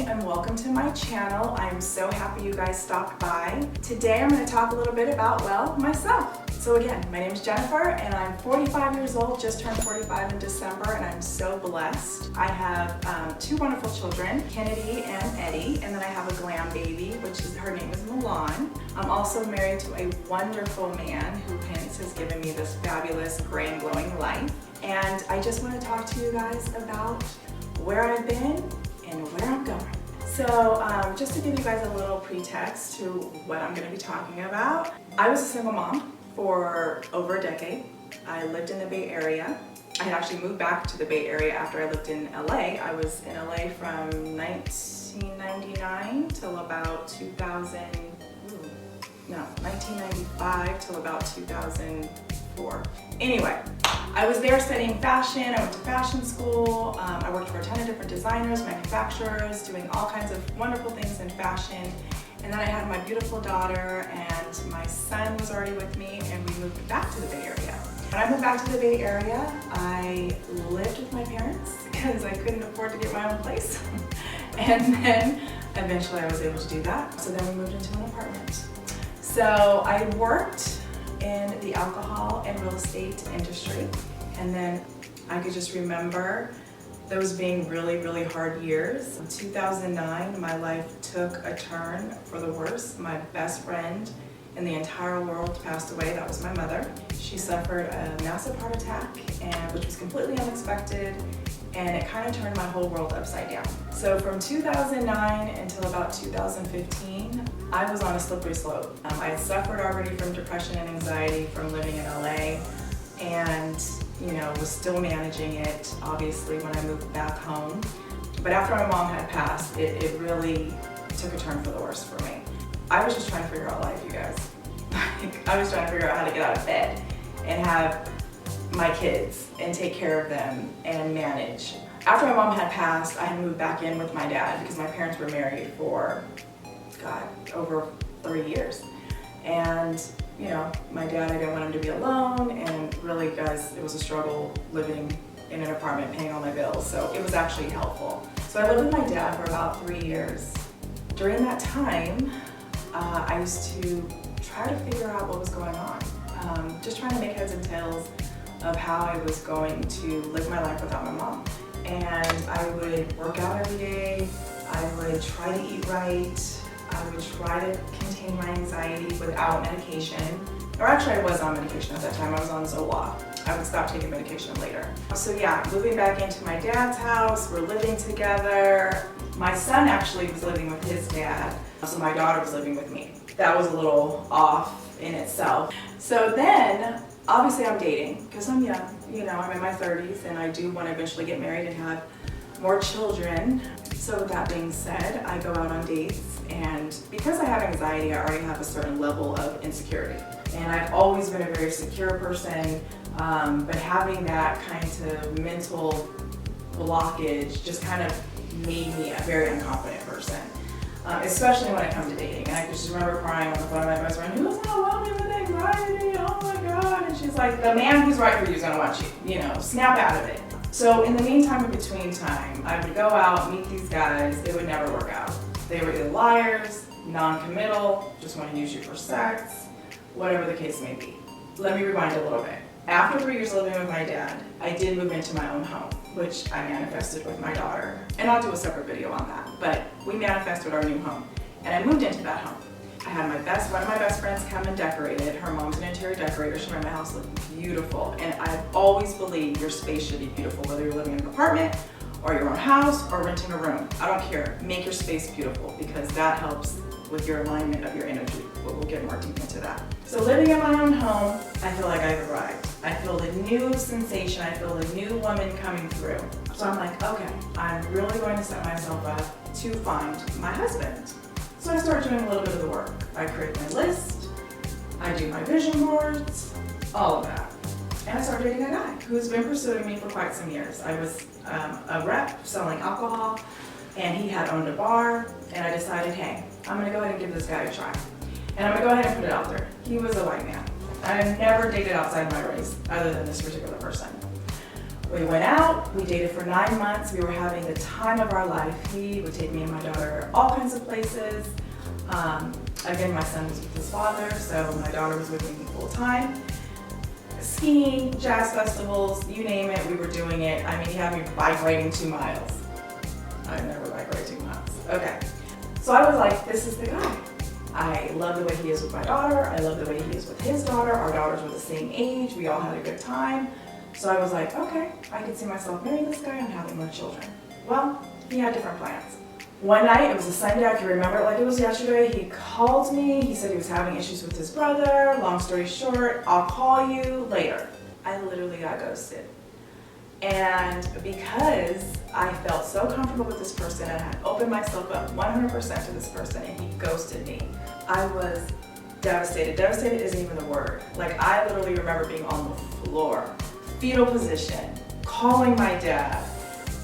And welcome to my channel. I'm so happy you guys stopped by. Today I'm going to talk a little bit about, well, myself. So again, my name is Jennifer and I'm 45 years old, just turned 45 in December, and I'm so blessed. I have two wonderful children, Kennedy and Eddie, and then I have a glam baby, which is, her name is Milan. I'm also married to a wonderful man who hence has given me this fabulous gray and glowing life. And I just want to talk to you guys about where I've been and where I'm going. So just to give you guys a little pretext to what I'm going to be talking about, I was a single mom for over a decade. I lived in the Bay Area. I had actually moved back to the Bay Area after I lived in LA. I was in LA from 1999 till about 1995 till about 2004. Anyway, I was there studying fashion. I went to fashion school. I worked for a ton of different designers, manufacturers, doing all kinds of wonderful things in fashion. And then I had my beautiful daughter, and my son was already with me, and we moved back to the Bay Area. When I moved back to the Bay Area, I lived with my parents because I couldn't afford to get my own place. And then eventually I was able to do that. So then we moved into an apartment. So I worked in the alcohol and real estate industry, and then I could just remember those being really, really hard years. In 2009, my life took a turn for the worse. My best friend in the entire world passed away. That was my mother. She suffered a massive heart attack, which was completely unexpected, and it kind of turned my whole world upside down. So from 2009 until about 2015, I was on a slippery slope. I had suffered already from depression and anxiety from living in LA, and was still managing it, obviously, when I moved back home. But after my mom had passed, it really took a turn for the worse for me. I was just trying to figure out life, you guys. I was trying to figure out how to get out of bed and have my kids and take care of them and manage. After my mom had passed, I had moved back in with my dad because my parents were married for, over 30 years. And my dad, I didn't want him to be alone, and really, guys, it was a struggle living in an apartment, paying all my bills, so it was actually helpful. So I lived with my dad for about 3 years. During that time, I used to try to figure out what was going on, just trying to make heads and tails of how I was going to live my life without my mom. And I would work out every day, I would try to eat right, I would try to contain my anxiety without medication. Or actually, I was on medication at that time. I was on Zoloft. I would stop taking medication later. So yeah, moving back into my dad's house, we're living together. My son actually was living with his dad, so my daughter was living with me. That was a little off in itself. So then, obviously I'm dating, because I'm young. I'm in my 30s, and I do want to eventually get married and have more children. So with that being said, I go out on dates, and because I have anxiety, I already have a certain level of insecurity. And I've always been a very secure person, but having that kind of mental blockage just kind of made me a very unconfident person, especially when it comes to dating. And I just remember crying on the phone to my best friend, who's overwhelmed me with anxiety, oh my God. And she's like, the man who's right for you is gonna want you, snap out of it. So in the meantime, in between time, I would go out, meet these guys. It would never work out. They were either liars, non-committal, just want to use you for sex, whatever the case may be. Let me rewind a little bit. After 3 years living with my dad, I did move into my own home, which I manifested with my daughter. And I'll do a separate video on that, but we manifested our new home. And I moved into that home. I had one of my best friends come and decorate it. Her mom's an interior decorator. She made my house look beautiful. And I've always believed your space should be beautiful, whether you're living in an apartment or your own house or renting a room. I don't care. Make your space beautiful, because that helps with your alignment of your energy. But we'll get more deep into that. So living in my own home, I feel like I've arrived. I feel the new sensation. I feel the new woman coming through. So I'm like, okay, I'm really going to set myself up to find my husband. So I start doing a little bit of the work. I create my list, I do my vision boards, all of that. and I started dating a guy who's been pursuing me for quite some years. I was a rep selling alcohol, and he had owned a bar, and I decided, hey, I'm gonna go ahead and give this guy a try. And I'm gonna go ahead and put it out there. He was a white man. I had never dated outside my race, other than this particular person. We went out, we dated for 9 months, we were having the time of our life. He would take me and my daughter all kinds of places. Again, my son was with his father, so my daughter was with me full time. Skiing, jazz festivals, you name it, we were doing it. I mean, he had me bike riding 2 miles. I've never bike ride 2 miles. Okay, so I was like, this is the guy. I love the way he is with my daughter, I love the way he is with his daughter. Our daughters were the same age, we all had a good time. So I was like, okay, I can see myself marrying this guy and having more children. Well, he had different plans. One night, it was a Sunday, I can remember it like it was yesterday, he called me, he said he was having issues with his brother. Long story short, I'll call you later. I literally got ghosted. And because I felt so comfortable with this person and I had opened myself up 100% to this person and he ghosted me, I was devastated. Devastated isn't even the word. Like, I literally remember being on the floor, fetal position, calling my dad.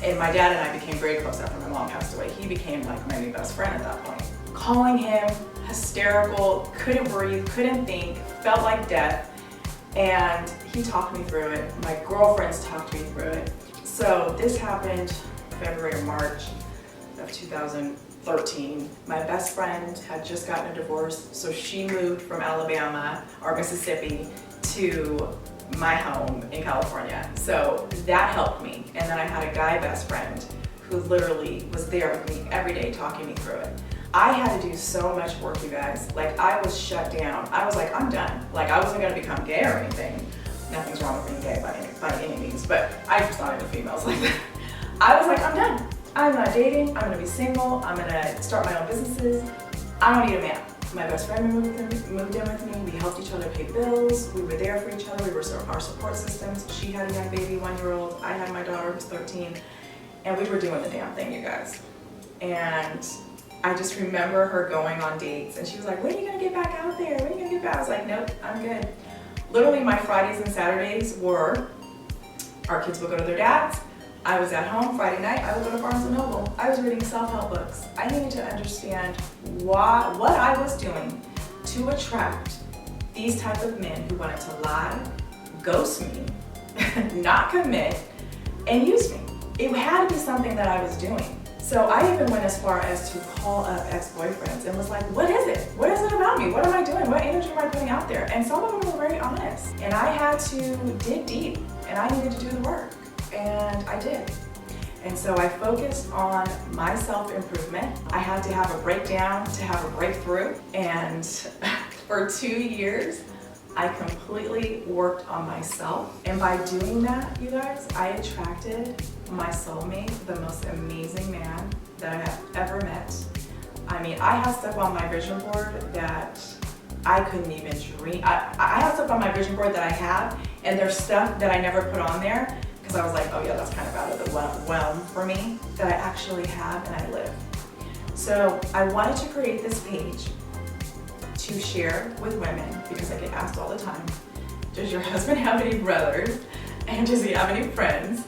And my dad and I became very close after my mom passed away. He became like my new best friend at that point. Calling him, hysterical, couldn't breathe, couldn't think, felt like death. And he talked me through it. My girlfriends talked me through it. So this happened February or March of 2013. My best friend had just gotten a divorce, so she moved from Alabama or Mississippi to my home in California. So that helped me. And then I had a guy best friend who literally was there with me every day talking me through it. I had to do so much work, you guys. Like, I was shut down. I was like, I'm done. Like, I wasn't gonna become gay or anything. Nothing's wrong with being gay by any means, but I just not into females like that. I was like, I'm done. I'm not dating, I'm gonna be single, I'm gonna start my own businesses. I don't need a man. My best friend moved in with me, we helped each other pay bills, we were there for each other, we were our support systems. She had a young baby, 1-year-old, I had my daughter who's 13, and we were doing the damn thing, you guys. And I just remember her going on dates, and she was like, when are you gonna get back out there? When are you gonna get back? I was like, nope, I'm good. Literally, my Fridays and Saturdays were, our kids would go to their dads, I was at home Friday night, I would go to Barnes & Noble. I was reading self-help books. I needed to understand what I was doing to attract these type of men who wanted to lie, ghost me, not commit, and use me. It had to be something that I was doing. So I even went as far as to call up ex-boyfriends and was like, what is it? What is it about me? What am I doing? What energy am I putting out there? And some of them were very honest. And I had to dig deep, and I needed to do the work. And I did. And so I focused on my self-improvement. I had to have a breakdown to have a breakthrough. And for 2 years, I completely worked on myself. And by doing that, you guys, I attracted my soulmate, the most amazing man that I have ever met. I mean, I have stuff on my vision board that I couldn't even dream. I have stuff on my vision board that I have, and there's stuff that I never put on there because I was like, oh yeah, that's kind of out of the realm for me, that I actually have and I live. So I wanted to create this page to share with women, because I get asked all the time, does your husband have any brothers? And does he have any friends?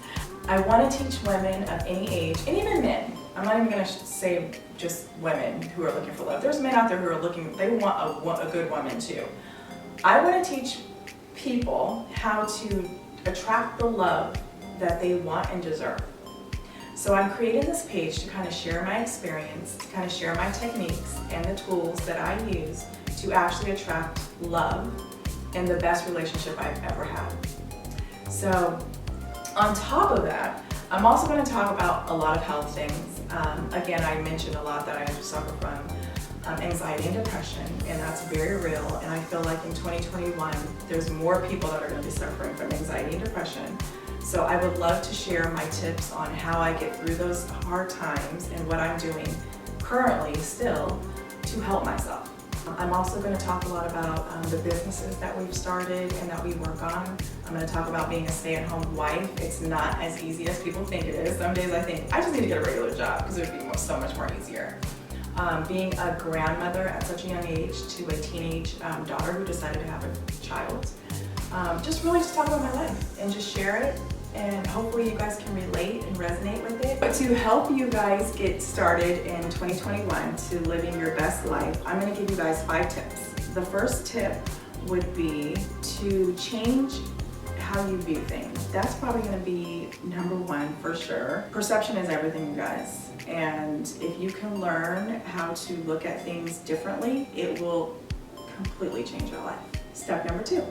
I want to teach women of any age, and even men. I'm not even going to say just women who are looking for love. There's men out there who are looking, they want a good woman too. I want to teach people how to attract the love that they want and deserve. So I'm creating this page to kind of share my experience, to kind of share my techniques and the tools that I use to actually attract love and the best relationship I've ever had. So on top of that, I'm also going to talk about a lot of health things. Again, I mentioned a lot that I suffer from anxiety and depression, and that's very real. And I feel like in 2021, there's more people that are going to be suffering from anxiety and depression. So I would love to share my tips on how I get through those hard times and what I'm doing currently still to help myself. I'm also going to talk a lot about the businesses that we've started and that we work on. I'm going to talk about being a stay-at-home wife. It's not as easy as people think it is. Some days I think, I just need to get a regular job because it would be so much more easier. Being a grandmother at such a young age to a teenage daughter who decided to have a child. just talk about my life and just share it. And hopefully you guys can relate and resonate with it. But to help you guys get started in 2021 to living your best life, I'm gonna give you guys 5 tips. The first tip would be to change how you view things. That's probably gonna be number 1 for sure. Perception is everything, you guys. And if you can learn how to look at things differently, it will completely change your life. Step number 2,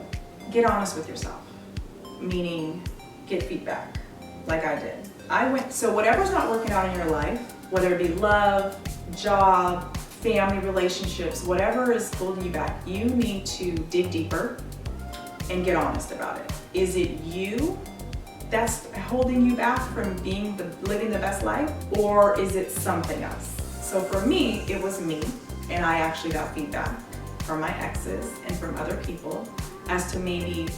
get honest with yourself. Meaning, get feedback, like I did. So whatever's not working out in your life, whether it be love, job, family relationships, whatever is holding you back, you need to dig deeper and get honest about it. Is it you that's holding you back from living the best life, or is it something else? So for me, it was me, and I actually got feedback from my exes and from other people as to maybe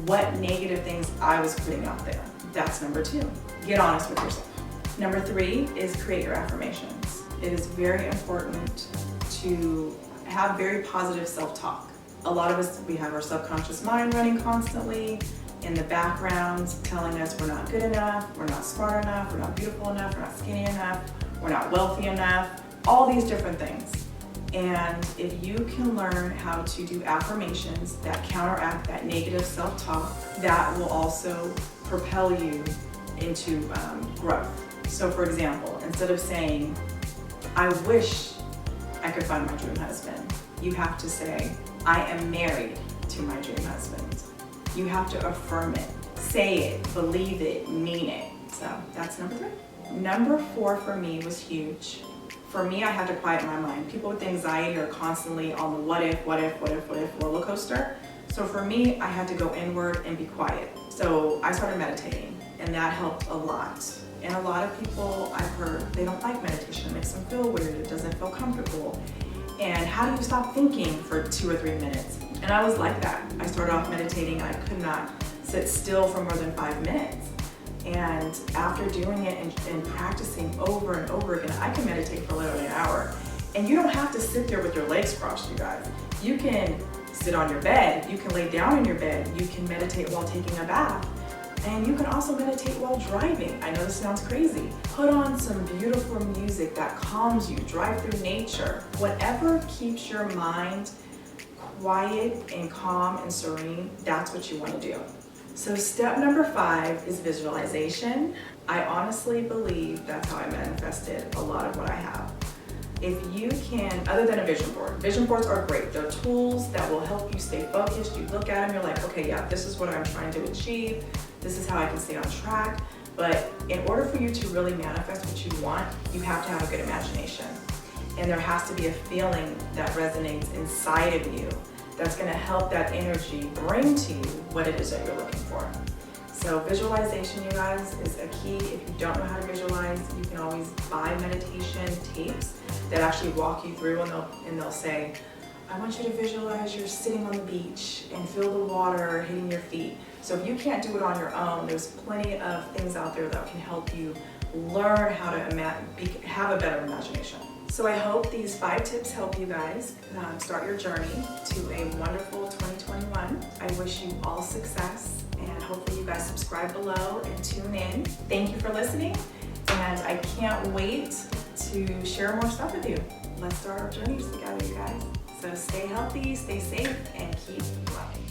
what negative things I was putting out there. That's number 2. Get honest with yourself. Number 3 is create your affirmations. It is very important to have very positive self-talk. A lot of us, we have our subconscious mind running constantly in the background telling us we're not good enough, we're not smart enough, we're not beautiful enough, we're not skinny enough, we're not wealthy enough, all these different things. And if you can learn how to do affirmations that counteract that negative self-talk, that will also propel you into growth. So for example, instead of saying, I wish I could find my dream husband, you have to say, I am married to my dream husband. You have to affirm it, say it, believe it, mean it. So that's number 3. Number 4 for me was huge. For me, I had to quiet my mind. People with anxiety are constantly on the what if roller coaster. So for me, I had to go inward and be quiet. So I started meditating, and that helped a lot. And a lot of people I've heard, they don't like meditation. It makes them feel weird. It doesn't feel comfortable. And how do you stop thinking for 2 or 3 minutes? And I was like that. I started off meditating, and I could not sit still for more than 5 minutes. And after doing it and practicing over and over again, I can meditate for literally an hour. And you don't have to sit there with your legs crossed, you guys. You can sit on your bed, you can lay down in your bed, you can meditate while taking a bath. And you can also meditate while driving. I know this sounds crazy. Put on some beautiful music that calms you, drive through nature. Whatever keeps your mind quiet and calm and serene, that's what you want to do. So step number 5 is visualization. I honestly believe that's how I manifested a lot of what I have. If you can, other than a vision boards are great. They're tools that will help you stay focused. You look at them, you're like, okay, yeah, this is what I'm trying to achieve. This is how I can stay on track. But in order for you to really manifest what you want, you have to have a good imagination. And there has to be a feeling that resonates inside of you that's going to help that energy bring to you what it is that you're looking for. So visualization, you guys, is a key. If you don't know how to visualize, you can always buy meditation tapes that actually walk you through, and they'll say, I want you to visualize you're sitting on the beach and feel the water hitting your feet. So if you can't do it on your own, there's plenty of things out there that can help you learn how to have a better imagination. So I hope these 5 tips help you guys start your journey to a wonderful 2021. I wish you all success, and hopefully you guys subscribe below and tune in. Thank you for listening, and I can't wait to share more stuff with you. Let's start our journeys together, you guys. So stay healthy, stay safe, and keep loving.